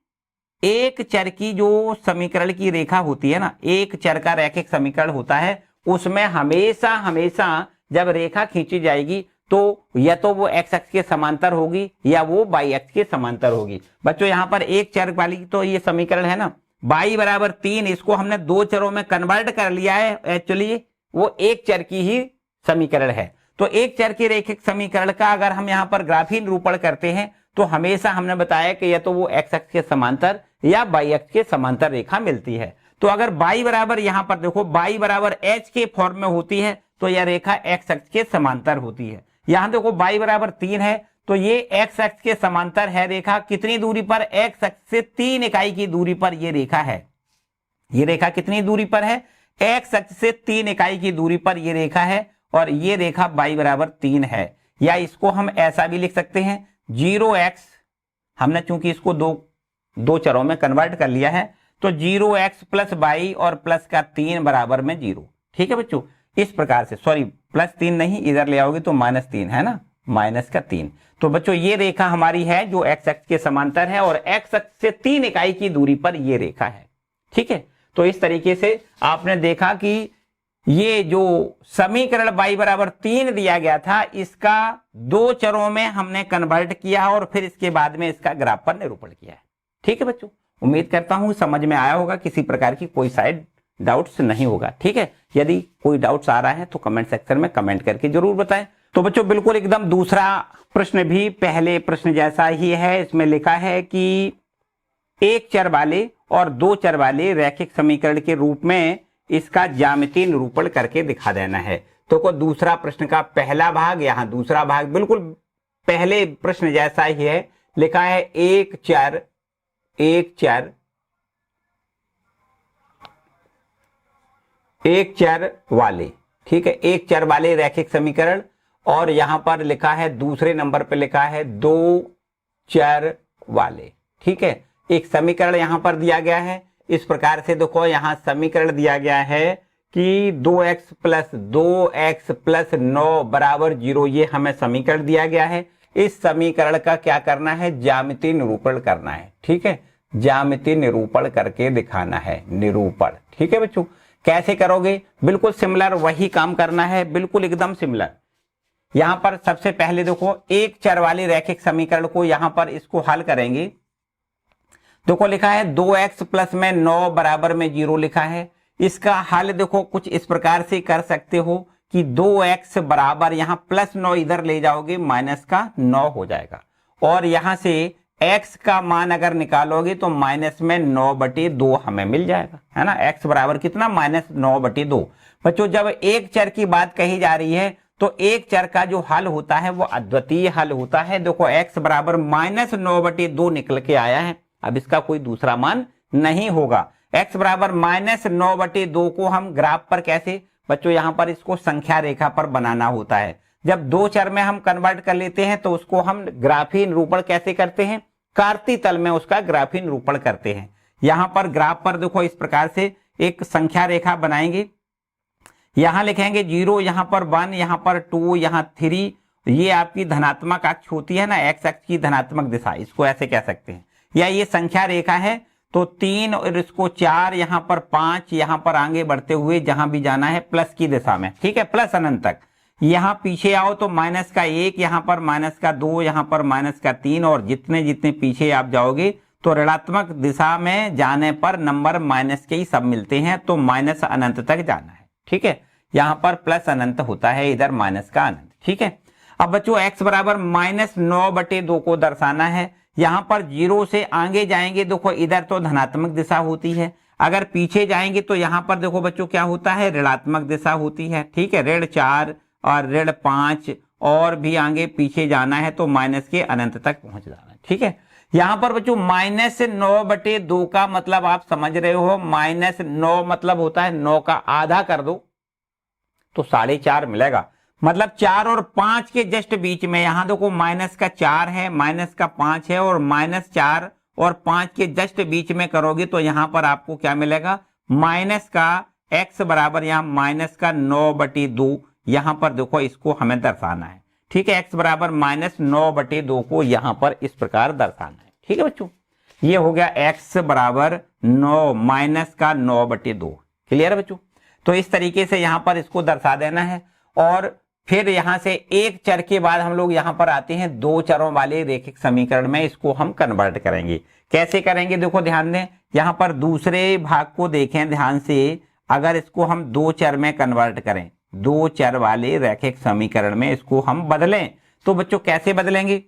एक चर की जो समीकरण की रेखा होती है ना, एक चर का रैखिक समीकरण होता है, उसमें हमेशा हमेशा जब रेखा खींची जाएगी तो या तो वो एक्स अक्ष के समांतर होगी या वो वाई अक्ष के समांतर होगी। बच्चों यहाँ पर एक चर वाली तो ये समीकरण है ना, y बराबर 3, इसको हमने दो चरों में कन्वर्ट कर लिया है, एक्चुअली वो एक चर की ही समीकरण है। तो एक चर के रैखिक समीकरण का अगर हम यहाँ पर ग्राफीय निरूपण करते हैं तो हमेशा हमने बताया कि या तो वो एक्स अक्ष के समांतर या वाई अक्ष के समांतर रेखा मिलती है। तो अगर y बराबर यहाँ पर देखो y बराबर h के फॉर्म में होती है तो यह रेखा एक्स अक्ष के समांतर होती है। यहाँ देखो y बराबर 3 है तो ये एक्स अक्ष के समांतर है रेखा, कितनी दूरी पर, एक्स अक्ष से 3 इकाई की दूरी पर ये रेखा है। ये रेखा कितनी दूरी पर है, एक्स अक्ष से 3 इकाई की दूरी पर ये रेखा है और ये रेखा y बराबर 3 है। या इसको हम ऐसा भी लिख सकते हैं 0x, हमने चूंकि इसको दो चरों में कन्वर्ट कर लिया है तो 0x प्लस y और प्लस का 3 बराबर में 0। ठीक है बच्चों, इस प्रकार से, सॉरी प्लस 3 नहीं, इधर ले आओगे तो -3 है ना, -3। तो बच्चों ये रेखा हमारी है जो एक्स अक्ष के समांतर है और एक्स अक्ष से 3 इकाई की दूरी पर ये रेखा है। ठीक है, तो इस तरीके से आपने देखा कि ये जो समीकरण y बराबर 3 दिया गया था, इसका दो चरों में हमने कन्वर्ट किया और फिर इसके बाद में इसका ग्राफ पर निरूपण किया है। ठीक है बच्चों, उम्मीद करता हूं समझ में आया होगा, किसी प्रकार की कोई साइड डाउट्स नहीं होगा। ठीक है, यदि कोई डाउट्स आ रहा है तो कमेंट सेक्शन में कमेंट करके जरूर बताएं। तो बच्चों बिल्कुल एकदम दूसरा प्रश्न भी पहले प्रश्न जैसा ही है। इसमें लिखा है कि एक चर वाले और दो चर वाले रैखिक समीकरण के रूप में इसका ज्यामितीय निरूपण करके दिखा देना है। तो को दूसरा प्रश्न का पहला भाग, यहाँ दूसरा भाग बिल्कुल पहले प्रश्न जैसा ही है। लिखा है एक चर वाले, ठीक है, एक चर वाले रैखिक समीकरण, और यहां पर लिखा है दूसरे नंबर पे लिखा है दो चर वाले। ठीक है, एक समीकरण यहां पर दिया गया है इस प्रकार से, देखो यहां समीकरण दिया गया है कि 2x प्लस 2x प्लस 9 बराबर 0, ये हमें समीकरण दिया गया है। इस समीकरण का क्या करना है, ज्यामितीय निरूपण करना है। ठीक है, ज्यामितीय निरूपण करके दिखाना है, निरूपण। ठीक है बच्चों, कैसे करोगे, बिल्कुल सिमिलर वही काम करना है, बिल्कुल एकदम सिमिलर। यहां पर सबसे पहले देखो एक चर वाले रैखिक समीकरण को यहां पर इसको हल करेंगे। देखो लिखा है 2x प्लस में 9 बराबर में 0 लिखा है। इसका हल देखो कुछ इस प्रकार से कर सकते हो कि 2x बराबर, यहां प्लस 9 इधर ले जाओगे माइनस का 9 हो जाएगा, और यहां से x का मान अगर निकालोगे तो माइनस में 9/2 हमें मिल जाएगा, है ना। x बराबर कितना, -9/2। बच्चों जब एक चर की बात कही जा रही है तो एक चर का जो हल होता है वो अद्वितीय हल होता है। देखो x बराबर -9/2 निकल के आया है, अब इसका कोई दूसरा मान नहीं होगा। x बराबर -9/2 को हम ग्राफ पर कैसे, बच्चों यहां पर इसको संख्या रेखा पर बनाना होता है। जब दो चर में हम कन्वर्ट कर लेते हैं तो उसको हम ग्राफीय निरूपण कैसे करते हैं, कार्तीय तल में उसका ग्राफीय निरूपण करते हैं। यहां पर ग्राफ पर देखो इस प्रकार से एक संख्या रेखा बनाएंगे। यहां लिखेंगे 0, यहां पर 1, यहां पर 2, यहां 3, ये आपकी धनात्मक अक्ष होती है ना, एक्स अक्ष की धनात्मक दिशा, इसको ऐसे कह सकते हैं। या ये संख्या रेखा है तो 3 और इसको 4, यहां पर 5, यहां पर आगे बढ़ते हुए जहां भी जाना है प्लस की दिशा में, ठीक है, प्लस अनंत तक। यहां पीछे आओ तो -1, यहां पर -2, यहां पर -3, और जितने जितने पीछे आप जाओगे तो ऋणात्मक दिशा में जाने पर नंबर माइनस के ही सब मिलते हैं, तो माइनस अनंत तक जाना है। ठीक है, यहां पर प्लस अनंत होता है, इधर माइनस का अनंत। ठीक है, अब बच्चों x बराबर -9/2 को दर्शाना है। यहां पर 0 से आगे जाएंगे, देखो इधर तो धनात्मक दिशा होती है, अगर पीछे जाएंगे तो यहां पर देखो बच्चों क्या होता है, ऋणात्मक दिशा होती है। ठीक है, -4 और -5, और भी आगे पीछे जाना है तो माइनस के अनंत तक पहुंच जाना है। ठीक है, यहां पर बच्चों -9/2 का मतलब आप समझ रहे हो, -9 मतलब होता है 9 का आधा कर दो, तो 4.5 मिलेगा। मतलब 4 और 5 के जस्ट बीच में, यहां देखो माइनस का 4 है, माइनस का 5 है, और -4 और 5 के जस्ट बीच में करोगे तो यहां पर आपको क्या मिलेगा, माइनस का x बराबर यहाँ माइनस का 9/2। यहां पर देखो इसको हमें दर्शाना है, ठीक है। x बराबर -9/2 को यहां पर इस प्रकार दर्शाना है, ठीक है बच्चों। ये हो गया x बराबर 9 माइनस का 9/2। क्लियर है बच्चों। तो इस तरीके से यहां पर इसको दर्शा देना है। और फिर यहां से एक चर के बाद हम लोग यहां पर आते हैं दो चरों वाले रैखिक समीकरण में, इसको हम कन्वर्ट करेंगे। कैसे करेंगे देखो ध्यान दें, यहां पर दूसरे भाग को देखें ध्यान से। अगर इसको हम दो चर में कन्वर्ट करें, दो चर वाले रैखिक समीकरण में इसको हम बदलें, तो बच्चों कैसे बदलेंगे।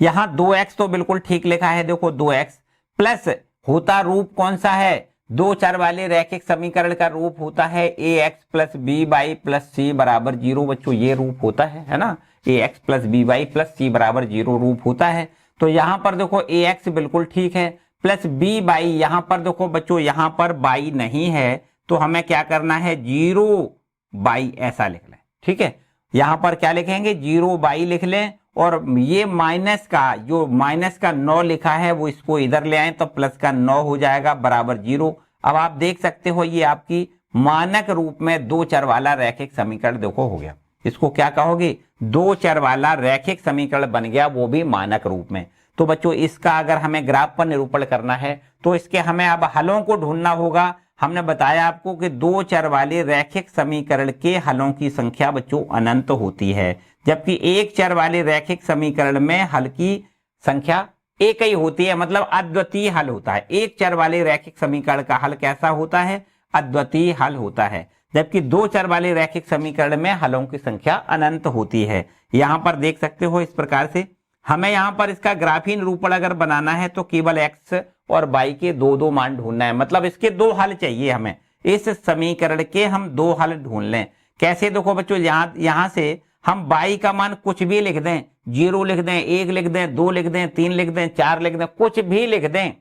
यहां 2x तो बिल्कुल ठीक लिखा है, देखो 2x प्लस होता रूप कौन सा है, दो चर वाले रैखिक समीकरण का रूप होता है ax plus B Y plus C बराबर 0। बच्चों ये रूप होता है ना, ax plus B Y plus C बराबर 0 रूप होता है। तो यहां पर देखो ax बिल्कुल ठीक है, प्लस बी वाई, यहां पर देखो बच्चों यहां पर बाई नहीं है, तो हमें क्या करना है 0 बाई ऐसा लिख लें, ठीक है। यहां पर क्या लिखेंगे 0 बाई लिख लें, और ये माइनस का जो माइनस का 9 लिखा है वो इसको इधर ले आए तो प्लस का 9 हो जाएगा बराबर 0। अब आप देख सकते हो ये आपकी मानक रूप में दो चर वाला रैखिक समीकरण देखो हो गया। इसको क्या कहोगे, दो चर वाला रैखिक समीकरण बन गया, वो भी मानक रूप में। तो बच्चों इसका अगर हमें ग्राफ पर निरूपण करना है तो इसके हमें अब हलों को ढूंढना होगा। हमने बताया आपको कि दो चर वाले रैखिक समीकरण के हलों की संख्या बच्चों अनंत होती है, जबकि एक चर वाले रैखिक समीकरण में हल की संख्या एक ही होती है, मतलब अद्वितीय हल होता है। एक चर वाले रैखिक समीकरण का हल कैसा होता है, अद्वितीय हल होता है, जबकि दो चर वाले रैखिक समीकरण में हलों की संख्या अनंत होती है। यहां पर देख सकते हो इस प्रकार से हमें यहां पर इसका ग्राफीय निरूपण अगर बनाना है तो केवल x और y के दो दो मान ढूंढना है, मतलब इसके दो हल चाहिए हमें। इस समीकरण के हम दो हल ढूंढ लें। कैसे देखो बच्चों, यहां से हम y का मान कुछ भी लिख दें, 0 लिख दें, 1 लिख दें, 2 लिख दें, 3 लिख दें, 4 लिख दें, कुछ भी लिख दें,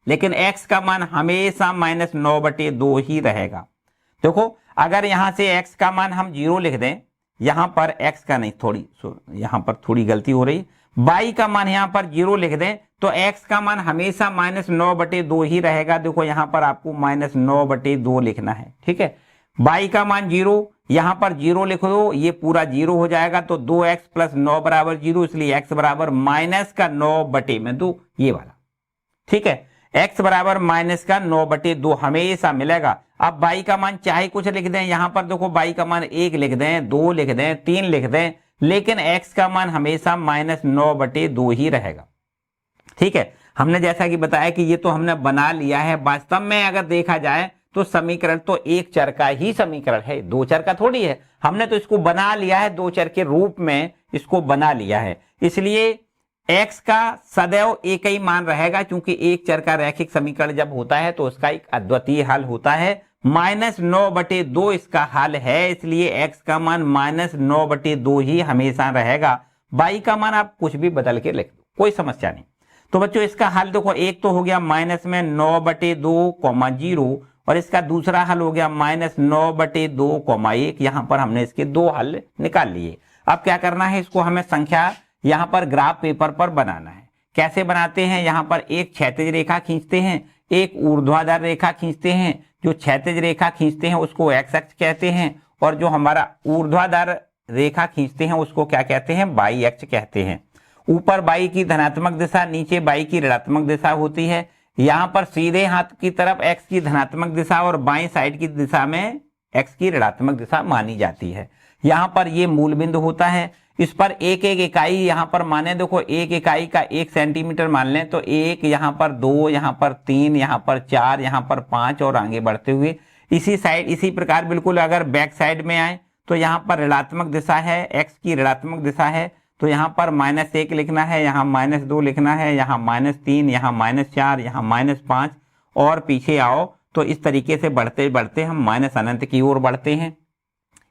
लेकिन x का मान हमेशा -9/2 ही रहेगा। देखो अगर यहां से x का मान हम 0 लिख दें, यहां पर x का नहीं, यहां पर थोड़ी गलती हो रही, y का मान यहां पर 0 लिख दें तो x का मान हमेशा -9/2 ही रहेगा। देखो यहां पर आपको -9/2 लिखना है, ठीक है। y का मान 0, यहां पर 0 लिख दो, ये पूरा 0 हो जाएगा, तो 2x प्लस 9 बराबर 0, इसलिए x बराबर -9/2 ये वाला, ठीक है। x बराबर -9/2 हमेशा मिलेगा। अब y का मान चाहे कुछ लिख दें, यहां पर देखो y का मान 1 लिख दें, 2 लिख दें, 3 लिख दें, लेकिन x का मान हमेशा -9/2 ही रहेगा, ठीक है। हमने जैसा कि बताया कि ये तो हमने बना लिया है, वास्तव में अगर देखा जाए तो समीकरण तो एक चर का ही समीकरण है, दो चर का थोड़ी है। हमने तो इसको बना लिया है, दो चर के रूप में इसको बना लिया है, इसलिए x का सदैव एक ही मान रहेगा, क्योंकि एक चर का रैखिक समीकरण जब होता है तो उसका एक अद्वितीय हल होता है। -9/2 इसका हल है, इसलिए x का मान -9/2 ही हमेशा रहेगा। y का मान आप कुछ भी बदल के लिख दो, कोई समस्या नहीं। तो बच्चों इसका हल देखो, एक तो हो गया -9/2, 0, और इसका दूसरा हल हो गया -9/2, 1। यहां पर हमने इसके दो हल निकाल लिए। अब क्या करना है, इसको हमें संख्या यहां पर ग्राफ पेपर पर बनाना है। कैसे बनाते हैं, यहां पर एक क्षैतिज रेखा खींचते हैं, एक ऊर्ध्वाधर रेखा खींचते हैं। जो क्षैतिज रेखा खींचते हैं उसको x अक्ष कहते हैं, और जो हमारा ऊर्ध्वाधर रेखा खींचते हैं उसको क्या कहते हैं, y अक्ष कहते हैं। ऊपर y की धनात्मक दिशा, नीचे y की ऋणात्मक दिशा होती है। यहां पर सीधे हाथ की तरफ x की धनात्मक दिशा और बाएं साइड की दिशा में x की ऋणात्मक दिशा मानी जाती है। यहां पर ये मूल बिंदु होता है। इस पर एक एक इकाई यहां पर माने, देखो एक इकाई का 1 सेंटीमीटर मान लें तो 1, यहां पर 2, यहां पर 3, यहां पर 4, यहां पर 5 और आगे बढ़ते हुए इसी साइड इसी प्रकार बिल्कुल अगर बैक साइड में आए तो यहां पर ऋणात्मक दिशा है, x की ऋणात्मक दिशा है, तो यहां पर -1 लिखना है, यहां -2 लिखना है, यहां -3, यहां -4, यहां -5, और पीछे आओ तो इस तरीके से बढ़ते बढ़ते हम अनंत की ओर बढ़ते हैं,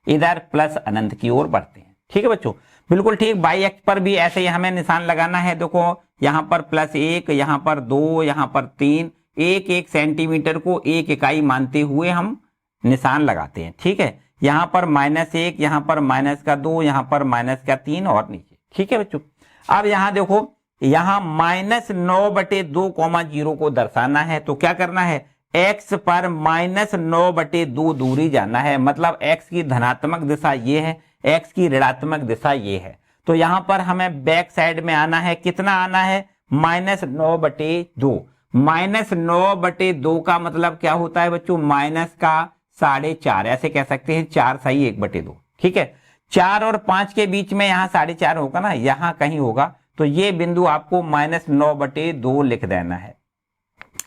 इधर प्लस अनंत की ओर बढ़ते हैं, ठीक है बच्चों। बिल्कुल ठीक, y अक्ष पर भी ऐसे ही हमें निशान लगाना है। देखो यहां पर +1, यहां पर 2, यहां पर 3, 1 सेंटीमीटर को एक इकाई मानते हुए हम निशान लगाते हैं, ठीक है। यहाँ पर -1, यहाँ पर -2, यहाँ पर -3 और नीचे। ठीक है बच्चों, अब यहाँ देखो, यहाँ -9/2, 0 को दर्शाना है तो क्या करना है, x पर -9/2 दूरी जाना है। मतलब x की धनात्मक दिशा ये है, x की ऋणात्मक दिशा ये है। तो यहाँ पर हमें बैक साइड में आना है, कितना आना है, -9/2। -9/2 का मतलब क्या होता है बच्चों, माइनस का 4.5, ऐसे कह सकते हैं 4 सही 1/2। ठीक है, 4 और 5 के बीच में यहाँ 4.5 होगा ना, यहाँ कहीं होगा, तो ये बिंदु आपको -9/2 लिख देना है।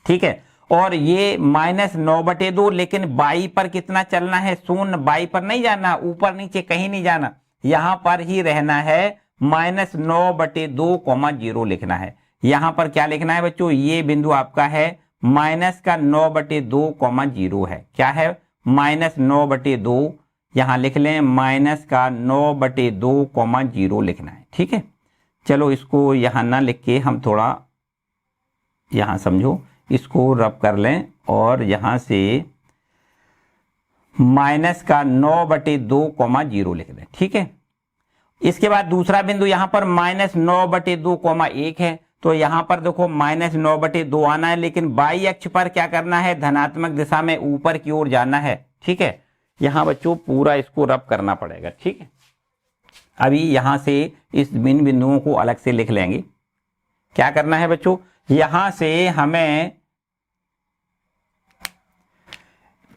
ठीक है, और ये -9/2, लेकिन बाई पर कितना चलना है, शून्य, बाई पर नहीं जाना, ऊपर नीचे कहीं नहीं जाना, यहां पर ही रहना है, -9/2, 0 लिखना है। यहां पर क्या लिखना है बच्चों, ये बिंदु आपका है -9/2, 0 है। क्या है, -9/2, यहां लिख लें, -9/2, 0 लिखना है। ठीक है, चलो इसको यहां ना लिख के हम थोड़ा यहां समझो, इसको रब कर लें और यहां से -9/2, 0 लिख दें। ठीक है, इसके बाद दूसरा बिंदु यहां पर -9/2, 1 है, तो यहां पर देखो -9/2 आना है, लेकिन बाई अक्ष पर क्या करना है, धनात्मक दिशा में ऊपर की ओर जाना है। ठीक है, यहां बच्चों पूरा इसको रब करना पड़ेगा। ठीक है, अभी यहां से इस इन बिंदुओं को अलग से लिख लेंगे। क्या करना है बच्चों, यहां से हमें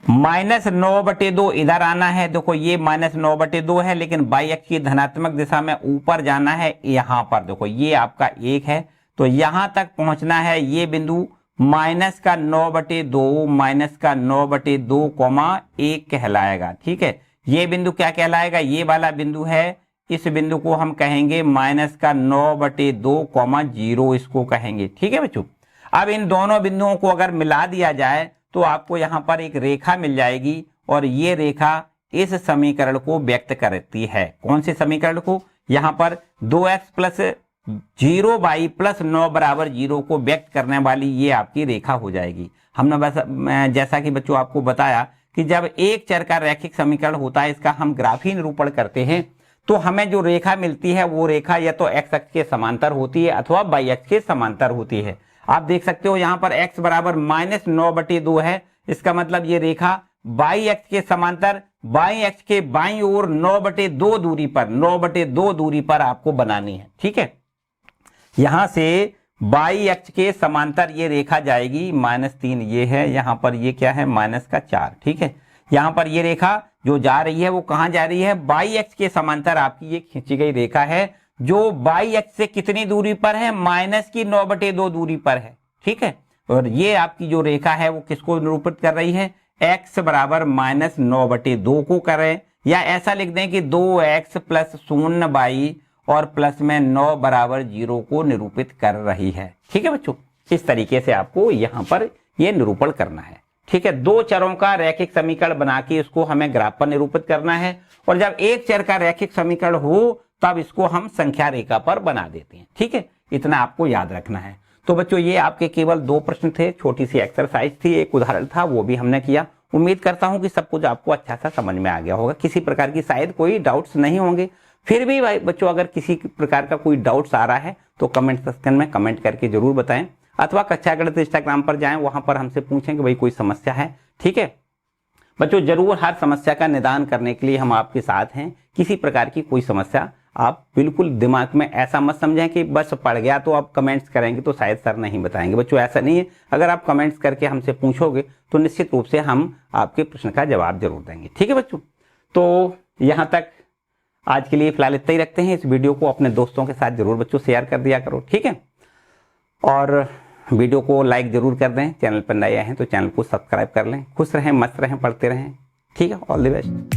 -9/2 इधर आना है। देखो ये -9/2 है, लेकिन बाई अक्ष की धनात्मक दिशा में ऊपर जाना है। यहां पर देखो ये आपका 1 है, तो यहां तक पहुंचना है। ये बिंदु -9/2, -9/2, 1 कहलाएगा। ठीक है, ये बिंदु क्या कहलाएगा, ये वाला बिंदु है, इस बिंदु को हम कहेंगे -9/2, 0 इसको कहेंगे। ठीक है बच्चों, अब इन दोनों बिंदुओं को अगर मिला दिया जाए तो आपको यहां पर एक रेखा मिल जाएगी, और ये रेखा इस समीकरण को व्यक्त करती है। कौन से समीकरण को, यहां पर 2x + 0y + 9 = 0 को व्यक्त करने वाली ये आपकी रेखा हो जाएगी। हमने बस जैसा कि बच्चों आपको बताया कि जब एक चर का रैखिक समीकरण होता है, इसका हम ग्राफीय निरूपण करते हैं, तो हमें जो रेखा मिलती है वो रेखा या तो x अक्ष के समांतर होती है अथवा y अक्ष के समांतर होती है। आप देख सकते हो यहाँ पर x बराबर -9/2 है, इसका मतलब ये रेखा y अक्ष के समांतर, बाई अक्ष के बाईं ओर 9/2 दूरी पर, 9/2 दूरी पर आपको बनानी है। ठीक है, यहां से बाई अक्ष के समांतर ये रेखा जाएगी, -3 ये है, यहां पर ये क्या है, -4। ठीक है, यहां पर ये रेखा जो जा रही है वो कहां जा रही है, बाई अक्ष के समांतर आपकी ये खींची गई रेखा है, जो बाई अक्ष से कितनी दूरी पर है, -9/2 दूरी पर है। ठीक है, और ये आपकी जो रेखा है वो किसको निरूपित कर रही है, x बराबर -9/2 को कर रहे हैं, या ऐसा लिख दें कि 2x + 0y और प्लस में 9 = 0 को निरूपित कर रही है। ठीक है बच्चों, इस तरीके से आपको यहां पर ये निरूपण करना है। ठीक है, दो चरों का रैखिक समीकरण बना के इसको हमें ग्राफ पर निरूपित करना है, और जब एक चर का रैखिक समीकरण हो तब इसको हम संख्या रेखा पर बना देते हैं। ठीक है, इतना आपको याद रखना है। तो बच्चों ये आपके केवल 2 प्रश्न थे, छोटी सी एक्सरसाइज थी, एक उदाहरण था, वो भी हमने किया। उम्मीद करता हूं कि सब कुछ आपको अच्छा सा समझ में आ गया होगा, किसी प्रकार की शायद कोई डाउट्स नहीं होंगे। फिर भी भाई बच्चों अगर किसी प्रकार का कोई डाउट्स आ रहा है तो कमेंट सेक्शन में कमेंट करके जरूर बताएं, अथवा कक्षा गणित इंस्टाग्राम पर जाएं, वहां पर हमसे पूछें कि भाई कोई समस्या है। ठीक है बच्चों, जरूर हर समस्या का निदान करने के लिए हम आपके साथ हैं। किसी प्रकार की कोई समस्या आप बिल्कुल दिमाग में ऐसा मत समझें कि बस पढ़ गया तो आप कमेंट्स करेंगे तो शायद सर नहीं बताएंगे। बच्चों ऐसा नहीं है, अगर आप कमेंट्स करके हमसे पूछोगे तो निश्चित रूप से हम आपके प्रश्न का जवाब जरूर देंगे। ठीक है बच्चों, तो यहाँ तक आज के लिए फिलहाल इतना ही रखते हैं। इस वीडियो को अपने दोस्तों के साथ जरूर बच्चों शेयर कर दिया करो। ठीक है, और वीडियो को लाइक जरूर कर दें। चैनल पर नए आए हैं तो चैनल को सब्सक्राइब कर लें। खुश रहें, मस्त रहें, पढ़ते रहें। ठीक है, ऑल द बेस्ट।